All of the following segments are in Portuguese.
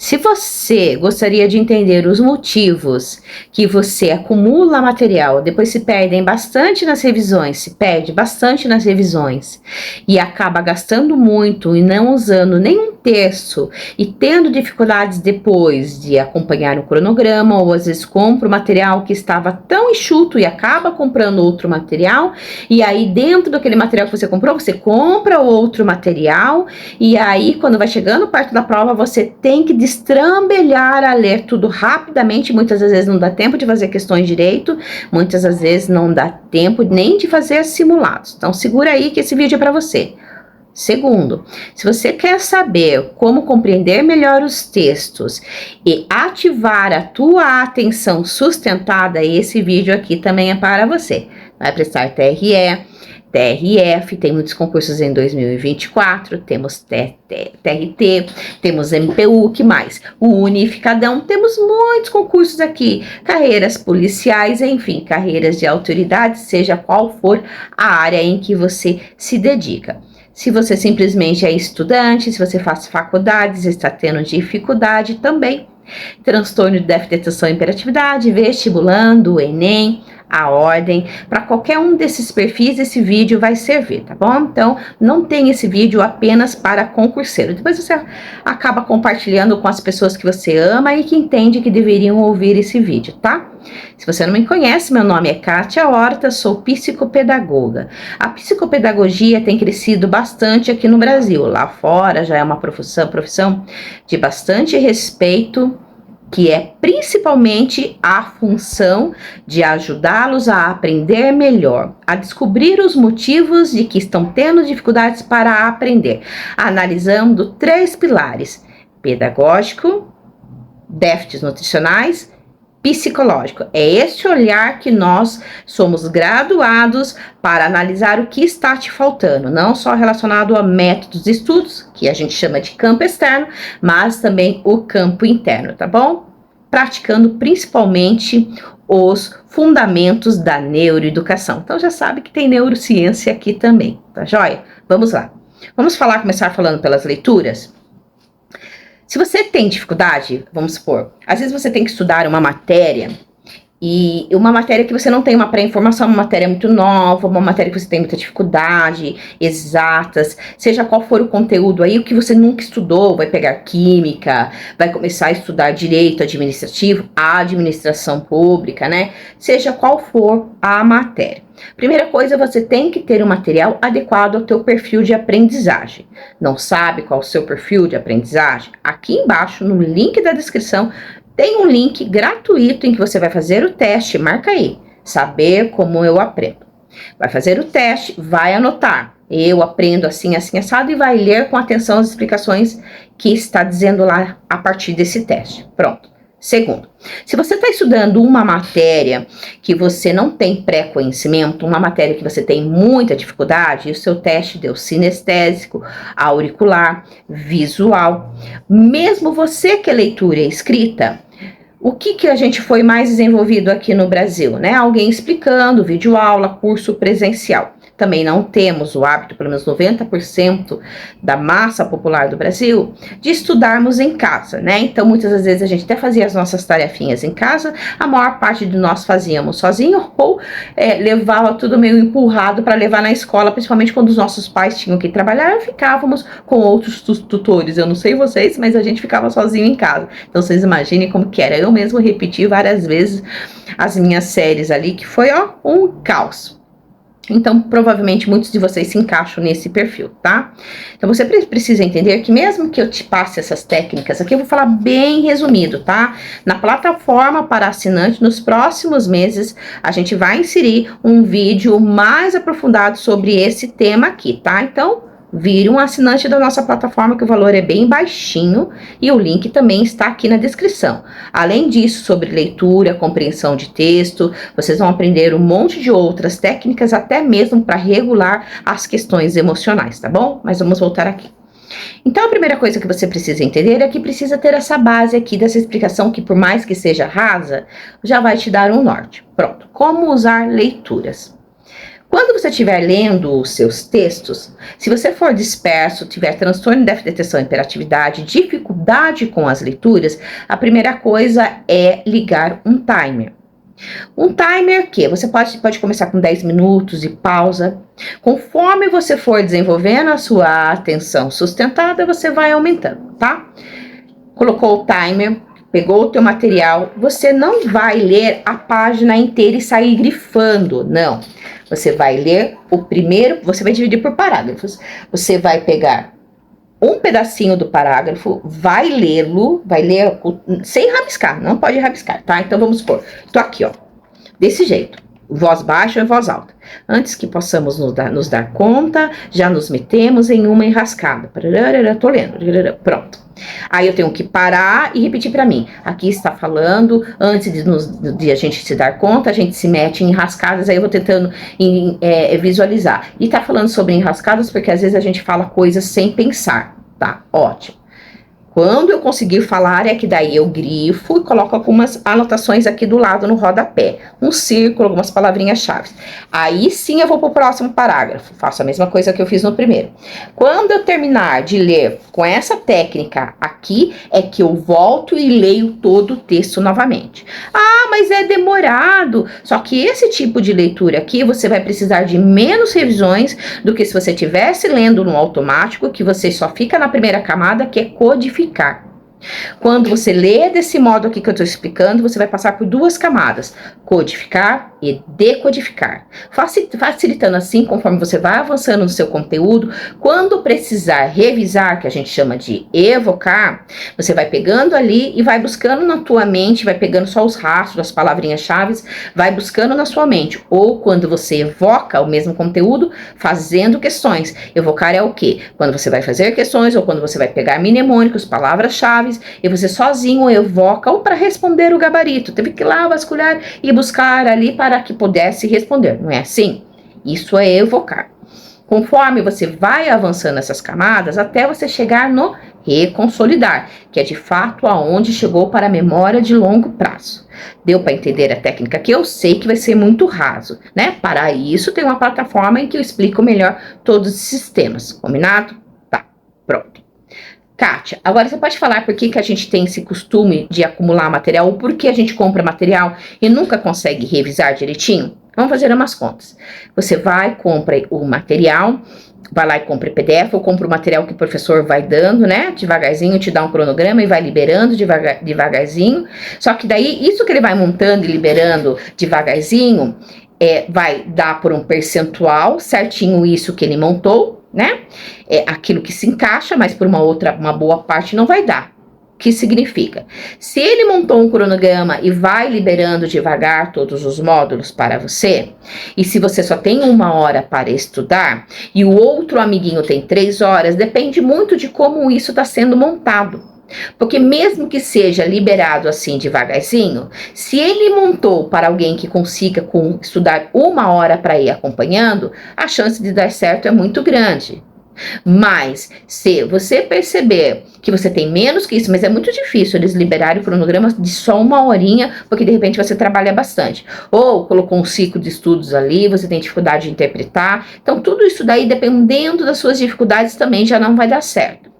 Se você gostaria de entender os motivos que você acumula material, depois se perdem bastante nas revisões, se perde bastante nas revisões e acaba gastando muito e não usando nenhum terço e tendo dificuldades depois de acompanhar o cronograma, ou às vezes compra o material que estava tão enxuto e acaba comprando outro material, e aí dentro daquele material que você comprou, você compra outro material, e aí quando vai chegando perto da prova, você tem que destrambelhar a ler tudo rapidamente, muitas das vezes não dá tempo de fazer questões direito, muitas das vezes não dá tempo nem de fazer simulados. Então segura aí que esse vídeo é para você. Segundo, se você quer saber como compreender melhor os textos e ativar a tua atenção sustentada, esse vídeo aqui também é para você. Vai prestar TRE, TRF, tem muitos concursos em 2024, temos TRT, temos MPU, que mais? O Unificadão, temos muitos concursos aqui, carreiras policiais, enfim, carreiras de autoridade, seja qual for a área em que você se dedica. Se você simplesmente é estudante, se você faz faculdades, está tendo dificuldade também, transtorno de déficit de atenção e hiperatividade, vestibulando, Enem, a ordem, para qualquer um desses perfis esse vídeo vai servir, tá bom? Então, não tem esse vídeo apenas para concurseiro. Depois você acaba compartilhando com as pessoas que você ama e que entende que deveriam ouvir esse vídeo, tá? Se você não me conhece, meu nome é Kátia Horta, sou psicopedagoga. A psicopedagogia tem crescido bastante aqui no Brasil, lá fora já é uma profissão de bastante respeito, que é principalmente a função de ajudá-los a aprender melhor, a descobrir os motivos de que estão tendo dificuldades para aprender, analisando 3 pilares: pedagógico, déficits nutricionais, psicológico. É esse olhar que nós somos graduados para analisar o que está te faltando, não só relacionado a métodos de estudos, que a gente chama de campo externo, mas também o campo interno, tá bom? Praticando principalmente os fundamentos da neuroeducação. Então já sabe que tem neurociência aqui também, tá joia? Vamos lá. Vamos começar falando pelas leituras? Se você tem dificuldade, vamos supor, às vezes você tem que estudar uma matéria, e uma matéria que você não tem uma pré-informação, uma matéria muito nova, uma matéria que você tem muita dificuldade, exatas, seja qual for o conteúdo aí, o que você nunca estudou, vai pegar química, vai começar a estudar direito administrativo, a administração pública, né? Seja qual for a matéria. Primeira coisa, você tem que ter um material adequado ao teu perfil de aprendizagem. Não sabe qual é o seu perfil de aprendizagem? Aqui embaixo, no link da descrição, tem um link gratuito em que você vai fazer o teste, marca aí, saber como eu aprendo. Vai fazer o teste, vai anotar, eu aprendo assim, assim, assado, e vai ler com atenção as explicações que está dizendo lá a partir desse teste. Pronto. Segundo, se você está estudando uma matéria que você não tem pré-conhecimento, uma matéria que você tem muita dificuldade, e o seu teste deu sinestésico, auricular, visual, mesmo você que é leitura e escrita, o que a gente foi mais desenvolvido aqui no Brasil, né? Alguém explicando, vídeo aula, curso presencial. Também não temos o hábito, pelo menos 90% da massa popular do Brasil, de estudarmos em casa, né? Então, muitas das vezes a gente até fazia as nossas tarefinhas em casa, a maior parte de nós fazíamos sozinho ou levava tudo meio empurrado para levar na escola, principalmente quando os nossos pais tinham que trabalhar, ficávamos com outros tutores. Eu não sei vocês, mas a gente ficava sozinho em casa. Então, vocês imaginem como que era. Eu mesmo repeti várias vezes as minhas séries ali, que foi, ó, um caos. Então, provavelmente, muitos de vocês se encaixam nesse perfil, tá? Então, você precisa entender que mesmo que eu te passe essas técnicas aqui, eu vou falar bem resumido, tá? Na plataforma para assinante, nos próximos meses, a gente vai inserir um vídeo mais aprofundado sobre esse tema aqui, tá? Então, vire um assinante da nossa plataforma, que o valor é bem baixinho, e o link também está aqui na descrição. Além disso, sobre leitura, compreensão de texto, vocês vão aprender um monte de outras técnicas, até mesmo para regular as questões emocionais, tá bom? Mas vamos voltar aqui. Então, a primeira coisa que você precisa entender é que precisa ter essa base aqui dessa explicação, que por mais que seja rasa, já vai te dar um norte. Pronto. Como usar leituras? Quando você estiver lendo os seus textos, se você for disperso, tiver transtorno de déficit de atenção e hiperatividade, dificuldade com as leituras, a primeira coisa é ligar um timer. Um timer que você pode começar com 10 minutos e pausa. Conforme você for desenvolvendo a sua atenção sustentada, você vai aumentando, tá? Colocou o timer, pegou o teu material, você não vai ler a página inteira e sair grifando, não. Você vai ler o primeiro, você vai dividir por parágrafos. Você vai pegar um pedacinho do parágrafo, vai ler sem rabiscar, não pode rabiscar, tá? Então vamos supor, tô aqui, ó, desse jeito, voz baixa e voz alta. Antes que possamos nos dar conta, já nos metemos em uma enrascada. Tô lendo, pronto. Aí eu tenho que parar e repetir para mim. Aqui está falando, antes de a gente se dar conta, a gente se mete em enrascadas, aí eu vou tentando visualizar. E tá falando sobre enrascadas porque às vezes a gente fala coisas sem pensar, tá? Ótimo. Quando eu conseguir falar, é que daí eu grifo e coloco algumas anotações aqui do lado no rodapé. Um círculo, algumas palavrinhas-chave. Aí sim eu vou para o próximo parágrafo. Faço a mesma coisa que eu fiz no primeiro. Quando eu terminar de ler com essa técnica aqui, é que eu volto e leio todo o texto novamente. Ah, mas é demorado. Só que esse tipo de leitura aqui, você vai precisar de menos revisões do que se você estivesse lendo no automático, que você só fica na primeira camada, que é codificar. Quando você lê desse modo aqui que eu estou explicando, você vai passar por duas camadas, codificar e decodificar, facilitando assim, conforme você vai avançando no seu conteúdo. Quando precisar revisar, que a gente chama de evocar, você vai pegando ali e vai buscando na tua mente, vai pegando só os rastros, as palavrinhas-chave, vai buscando na sua mente, ou quando você evoca o mesmo conteúdo, fazendo questões. Evocar é o quê? Quando você vai fazer questões, ou quando você vai pegar mnemônicos, palavras-chave, e você sozinho evoca, ou para responder o gabarito, teve que ir lá vasculhar e buscar ali para que pudesse responder, não é assim? Isso é evocar. Conforme você vai avançando essas camadas, até você chegar no reconsolidar, que é de fato aonde chegou para a memória de longo prazo. Deu para entender a técnica aqui? Eu sei que vai ser muito raso, né? Para isso tem uma plataforma em que eu explico melhor todos os sistemas, combinado? Tá, pronto. Kátia, agora você pode falar por que a gente tem esse costume de acumular material, ou por que a gente compra material e nunca consegue revisar direitinho? Vamos fazer umas contas. Você vai, compra o material, vai lá e compra o PDF, ou compra o material que o professor vai dando, né? Devagarzinho, te dá um cronograma e vai liberando devagarzinho. Só que daí, isso que ele vai montando e liberando devagarzinho, vai dar por um percentual certinho isso que ele montou, né? É aquilo que se encaixa, mas por uma boa parte não vai dar. O que significa? Se ele montou um cronograma e vai liberando devagar todos os módulos para você, e se você só tem 1 hora para estudar, e o outro amiguinho tem 3 horas, depende muito de como isso está sendo montado. Porque mesmo que seja liberado assim devagarzinho, se ele montou para alguém que consiga estudar 1 hora para ir acompanhando, a chance de dar certo é muito grande. Mas se você perceber que você tem menos que isso, mas é muito difícil eles liberarem o cronograma de só 1 horinha, porque de repente você trabalha bastante, ou colocou um ciclo de estudos ali, você tem dificuldade de interpretar, então tudo isso daí, dependendo das suas dificuldades, também já não vai dar certo.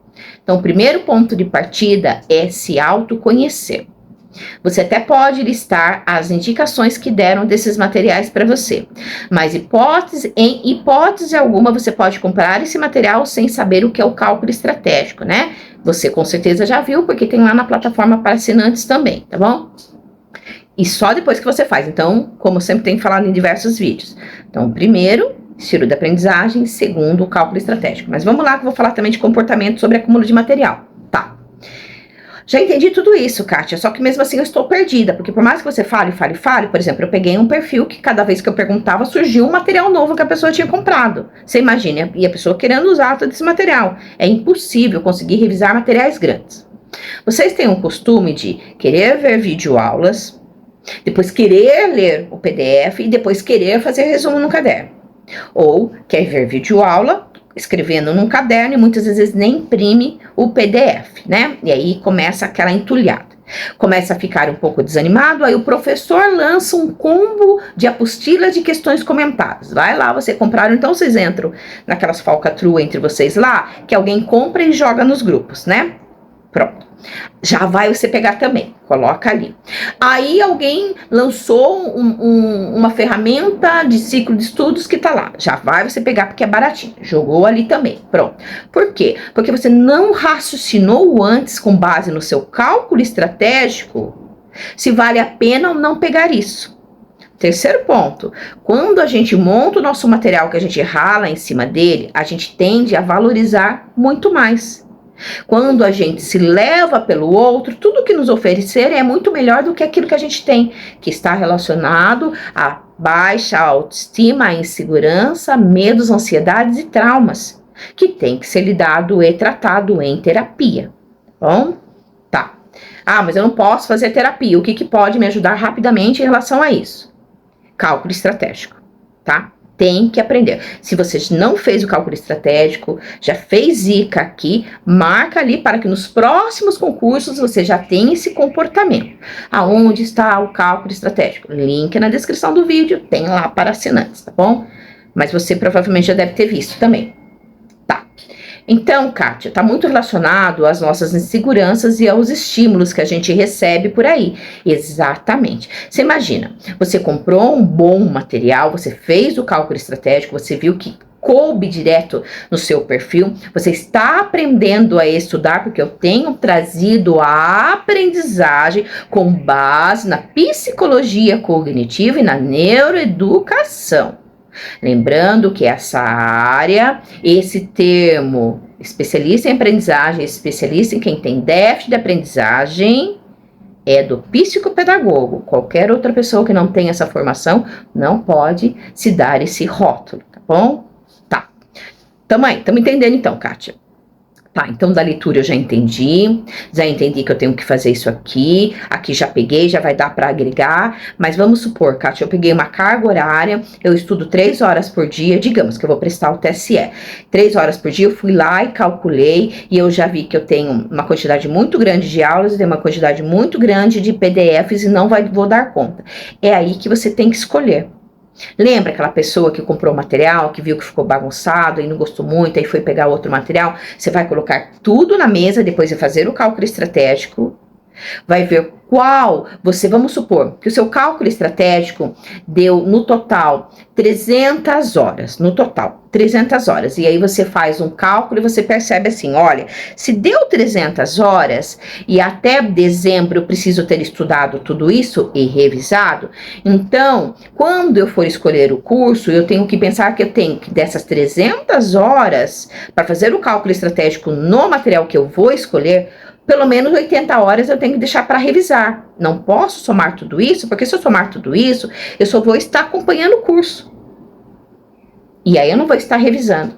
Então, o primeiro ponto de partida é se autoconhecer. Você até pode listar as indicações que deram desses materiais para você, mas em hipótese alguma você pode comprar esse material sem saber o que é o cálculo estratégico, né? Você com certeza já viu, porque tem lá na plataforma para assinantes também, tá bom? E só depois que você faz. Então, como eu sempre tenho falado em diversos vídeos. Então, primeiro, estilo de aprendizagem, segundo, o cálculo estratégico. Mas vamos lá que eu vou falar também de comportamento sobre acúmulo de material. Tá. Já entendi tudo isso, Kátia, só que mesmo assim eu estou perdida, porque por mais que você fale, por exemplo, eu peguei um perfil que cada vez que eu perguntava surgiu um material novo que a pessoa tinha comprado. Você imagina, e a pessoa querendo usar todo esse material. É impossível conseguir revisar materiais grandes. Vocês têm um costume de querer ver videoaulas, depois querer ler o PDF e depois querer fazer resumo no caderno. Ou quer ver videoaula, escrevendo num caderno e muitas vezes nem imprime o PDF, né? E aí começa aquela entulhada. Começa a ficar um pouco desanimado, aí o professor lança um combo de apostilas de questões comentadas. Vai lá, você compraram, então vocês entram naquelas falcatruas entre vocês lá, que alguém compra e joga nos grupos, né? Pronto. Já vai você pegar também, coloca ali. Aí alguém lançou uma ferramenta de ciclo de estudos que tá lá. Já vai você pegar porque é baratinho. Jogou ali também, pronto. Por quê? Porque você não raciocinou antes com base no seu cálculo estratégico se vale a pena ou não pegar isso. Terceiro ponto, quando a gente monta o nosso material, que a gente rala em cima dele, a gente tende a valorizar muito mais. Quando a gente se leva pelo outro, tudo que nos oferecerem é muito melhor do que aquilo que a gente tem, que está relacionado a baixa autoestima, a insegurança, medos, ansiedades e traumas, que tem que ser lidado e tratado em terapia. Bom, tá. Ah, mas eu não posso fazer terapia. O que pode me ajudar rapidamente em relação a isso? Cálculo estratégico, tá? Tem que aprender. Se você não fez o cálculo estratégico, já fez ICA aqui, marca ali para que nos próximos concursos você já tenha esse comportamento. Aonde está o cálculo estratégico? Link na descrição do vídeo, tem lá para assinantes, tá bom? Mas você provavelmente já deve ter visto também. Tá. Então, Kátia, está muito relacionado às nossas inseguranças e aos estímulos que a gente recebe por aí. Exatamente. Você imagina, você comprou um bom material, você fez o cálculo estratégico, você viu que coube direto no seu perfil, você está aprendendo a estudar, porque eu tenho trazido a aprendizagem com base na psicologia cognitiva e na neuroeducação. Lembrando que essa área, esse termo, especialista em aprendizagem, especialista em quem tem déficit de aprendizagem, é do psicopedagogo. Qualquer outra pessoa que não tenha essa formação não pode se dar esse rótulo, tá bom? Tá. Tamo entendendo então, Kátia. Tá, então da leitura eu já entendi que eu tenho que fazer isso aqui já peguei, já vai dar para agregar, mas vamos supor, Kátia, eu peguei uma carga horária, eu estudo 3 horas por dia, digamos que eu vou prestar o TSE, 3 horas por dia, eu fui lá e calculei, e eu já vi que eu tenho uma quantidade muito grande de aulas, tenho uma quantidade muito grande de PDFs e não vou dar conta. É aí que você tem que escolher. Lembra aquela pessoa que comprou o material, que viu que ficou bagunçado e não gostou muito, aí foi pegar outro material? Você vai colocar tudo na mesa, depois de fazer o cálculo estratégico, vai ver qual vamos supor que o seu cálculo estratégico deu no total 300 horas, e aí você faz um cálculo e você percebe assim, olha, se deu 300 horas e até dezembro eu preciso ter estudado tudo isso e revisado, então, quando eu for escolher o curso, eu tenho que pensar que eu tenho que dessas 300 horas para fazer o cálculo estratégico no material que eu vou escolher, pelo menos 80 horas eu tenho que deixar para revisar. Não posso somar tudo isso, porque se eu somar tudo isso, eu só vou estar acompanhando o curso. E aí eu não vou estar revisando.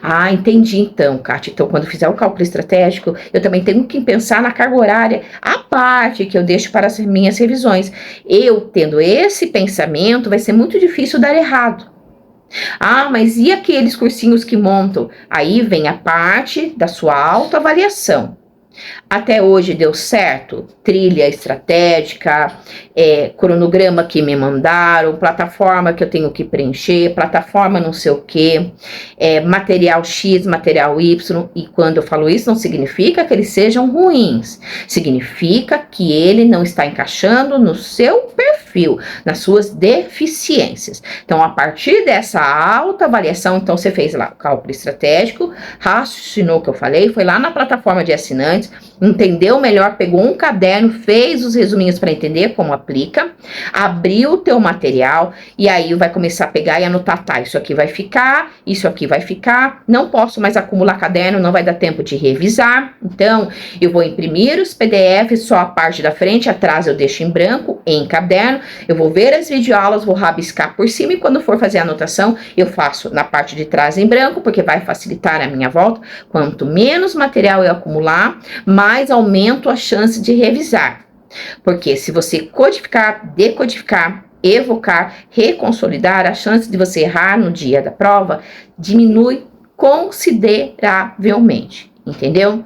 Ah, entendi então, Kátia. Então, quando fizer o cálculo estratégico, eu também tenho que pensar na carga horária, a parte que eu deixo para as minhas revisões. Eu tendo esse pensamento, vai ser muito difícil dar errado. Ah, mas e aqueles cursinhos que montam? Aí vem a parte da sua autoavaliação. Até hoje deu certo? Trilha estratégica, cronograma que me mandaram, plataforma que eu tenho que preencher, plataforma não sei o que, material X, material Y, e quando eu falo isso não significa que eles sejam ruins, significa que ele não está encaixando no seu perfil, nas suas deficiências. Então, a partir dessa autoavaliação, então você fez lá o cálculo estratégico, raciocinou o que eu falei, foi lá na plataforma de assinantes, entendeu melhor, pegou um caderno, fez os resuminhos para entender como aplica, abriu o teu material e aí vai começar a pegar e anotar, tá, isso aqui vai ficar, não posso mais acumular caderno, não vai dar tempo de revisar, então eu vou imprimir os PDFs, só a parte da frente, atrás eu deixo em branco, em caderno, eu vou ver as videoaulas, vou rabiscar por cima e quando for fazer a anotação, eu faço na parte de trás em branco, porque vai facilitar a minha volta, quanto menos material eu acumular, mais aumento a chance de revisar. Porque se você codificar, decodificar, evocar, reconsolidar, a chance de você errar no dia da prova diminui consideravelmente, entendeu?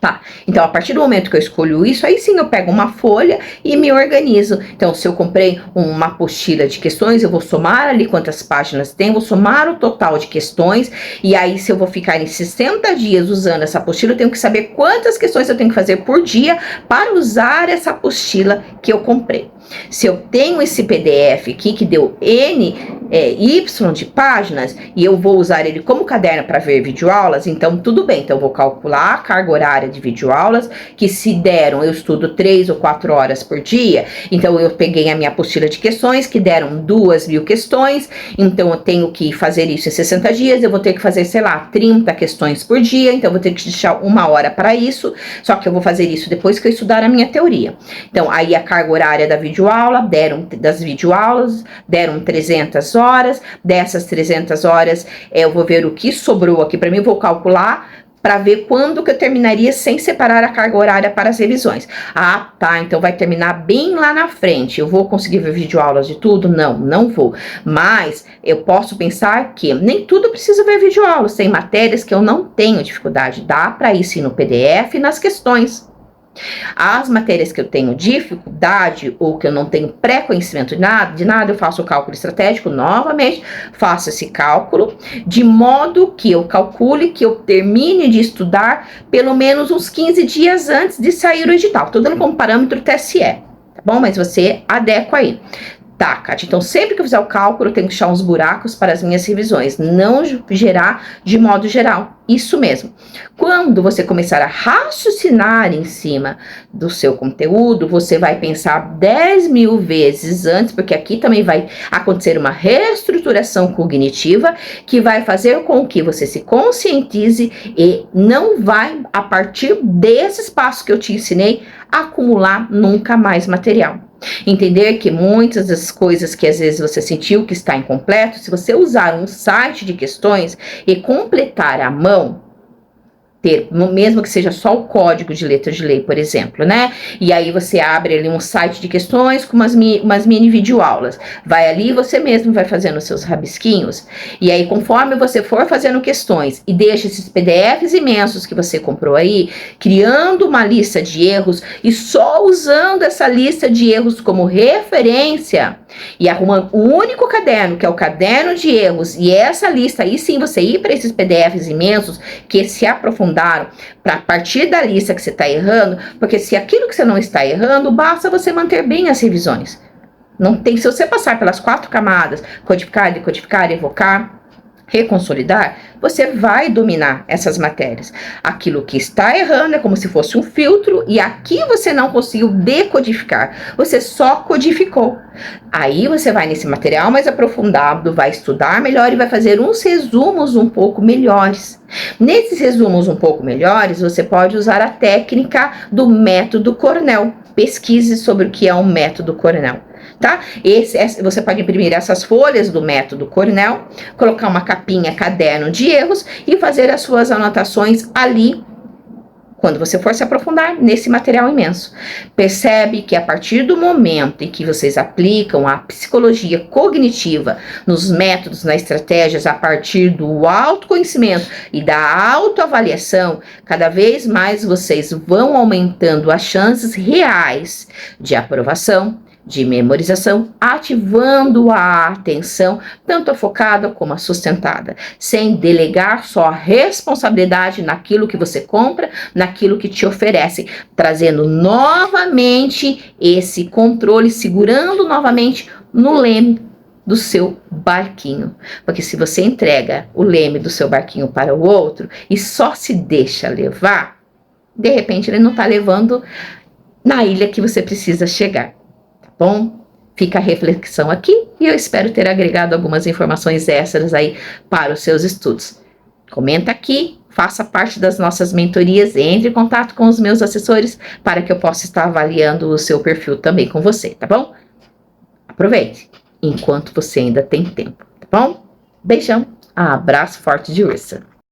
Tá, então a partir do momento que eu escolho isso, aí sim eu pego uma folha e me organizo. Então, se eu comprei uma apostila de questões, eu vou somar ali quantas páginas tem, vou somar o total de questões, e aí se eu vou ficar em 60 dias usando essa apostila, eu tenho que saber quantas questões eu tenho que fazer por dia para usar essa apostila que eu comprei. Se eu tenho esse PDF aqui que deu Y de páginas e eu vou usar ele como caderno para ver videoaulas, então tudo bem. Então eu vou calcular a carga horária de videoaulas, que se deram, eu estudo 3 ou 4 horas por dia. Então eu peguei a minha apostila de questões, que deram 2.000 questões, então eu tenho que fazer isso em 60 dias, eu vou ter que fazer, sei lá, 30 questões por dia, então eu vou ter que deixar 1 hora para isso, só que eu vou fazer isso depois que eu estudar a minha teoria. Então aí a carga horária das videoaulas deram 300 horas, dessas 300 horas eu vou ver o que sobrou aqui para mim, vou calcular para ver quando que eu terminaria sem separar a carga horária para as revisões. Ah, tá, então vai terminar bem lá na frente. Eu vou conseguir ver videoaulas de tudo? Não, não vou. Mas eu posso pensar que nem tudo precisa ver videoaulas. Tem matérias que eu não tenho dificuldade. Dá para ir sim no PDF e nas questões. As matérias que eu tenho dificuldade ou que eu não tenho pré-conhecimento de nada, eu faço o cálculo estratégico novamente, faço esse cálculo, de modo que eu calcule que eu termine de estudar pelo menos uns 15 dias antes de sair o edital. Estou dando como parâmetro TSE, tá bom? Mas você adequa aí. Tá, Kátia, então sempre que eu fizer o cálculo, eu tenho que deixar uns buracos para as minhas revisões, não gerar de modo geral. Isso mesmo. Quando você começar a raciocinar em cima do seu conteúdo, você vai pensar 10.000 vezes antes, porque aqui também vai acontecer uma reestruturação cognitiva que vai fazer com que você se conscientize e não vai, a partir desses passos que eu te ensinei, acumular nunca mais material. Entender que muitas das coisas que às vezes você sentiu que está incompleto, se você usar um site de questões e completar à mão, mesmo que seja só o código de letra de lei, por exemplo, né? E aí você abre ali um site de questões com umas mini videoaulas. Vai ali, você mesmo vai fazendo os seus rabisquinhos. E aí, conforme você for fazendo questões e deixa esses PDFs imensos que você comprou aí, criando uma lista de erros e só usando essa lista de erros como referência e arrumando o único caderno, que é o caderno de erros, e essa lista aí sim você ir para esses PDFs imensos que se aprofundaram para partir da lista que você está errando, porque se aquilo que você não está errando, basta você manter bem as revisões. Não tem, se você passar pelas 4 camadas, codificar, decodificar, evocar, reconsolidar, você vai dominar essas matérias. Aquilo que está errando é como se fosse um filtro e aqui você não conseguiu decodificar, você só codificou. Aí você vai nesse material mais aprofundado, vai estudar melhor e vai fazer uns resumos um pouco melhores. Nesses resumos um pouco melhores, você pode usar a técnica do método Cornell. Pesquise sobre o que é um método Cornell. Tá? Você pode imprimir essas folhas do método Cornell, colocar uma capinha caderno de erros e fazer as suas anotações ali quando você for se aprofundar nesse material imenso. Percebe que a partir do momento em que vocês aplicam a psicologia cognitiva nos métodos, nas estratégias, a partir do autoconhecimento e da autoavaliação, cada vez mais vocês vão aumentando as chances reais de aprovação, de memorização, ativando a atenção, tanto a focada como a sustentada, sem delegar só a responsabilidade naquilo que você compra, naquilo que te oferecem, trazendo novamente esse controle, segurando novamente no leme do seu barquinho, porque se você entrega o leme do seu barquinho para o outro e só se deixa levar, de repente ele não está levando na ilha que você precisa chegar. Bom, fica a reflexão aqui e eu espero ter agregado algumas informações extras aí para os seus estudos. Comenta aqui, faça parte das nossas mentorias, entre em contato com os meus assessores para que eu possa estar avaliando o seu perfil também com você, tá bom? Aproveite enquanto você ainda tem tempo, tá bom? Beijão, abraço forte de ursa.